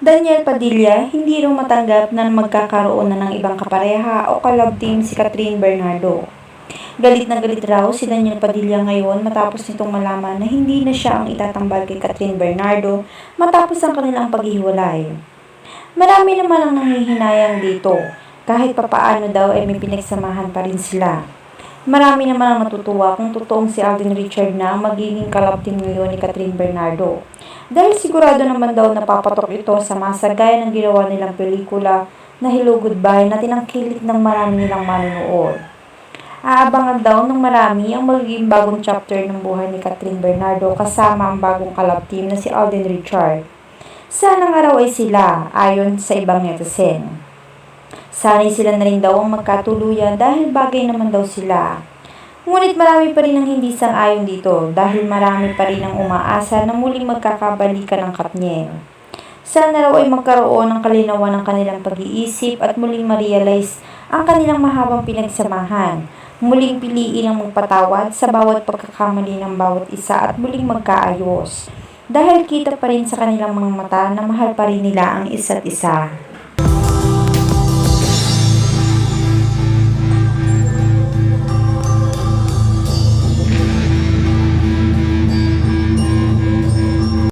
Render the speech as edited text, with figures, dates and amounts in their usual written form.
Daniel Padilla, hindi raw matanggap na magkakaroon na ng ibang kapareha o kalab team si Catherine Bernardo. Galit na galit raw si Daniel Padilla ngayon matapos nitong malaman na hindi na siya ang itatambal kay Catherine Bernardo matapos ang kanilang paghihiwalay. Marami naman ang nanghihinayang dito, kahit papaano daw ay may pinagsamahan pa rin sila. Marami naman ang matutuwa kung totoong si Alden Richard na ang magiging kalab team ngayon ni Catherine Bernardo. Dahil sigurado naman daw napapatok ito sa masa gaya ng ginawa nilang pelikula na Hello Goodbye na tinangkilik ng marami nilang manonood. Aabangan daw ng marami ang magiging bagong chapter ng buhay ni Catherine Bernardo kasama ang bagong kalab team na si Alden Richard. Sana nga raw ay sila, ayon sa ibang netizen. Sana'y sila na rin daw ang magkatuluyan dahil bagay naman daw sila. Ngunit marami pa rin ang hindi sang-ayon dito dahil marami pa rin ang umaasa na muling magkakabalikan ng Katniel. Sana raw ay magkaroon ng kalinawan ng kanilang pag-iisip at muling ma-realize ang kanilang mahabang pinagsamahan. Muling piliin ang magpatawad sa bawat pagkakamali ng bawat isa at muling magkaayos. Dahil kita pa rin sa kanilang mga mata na mahal pa rin nila ang isa't isa.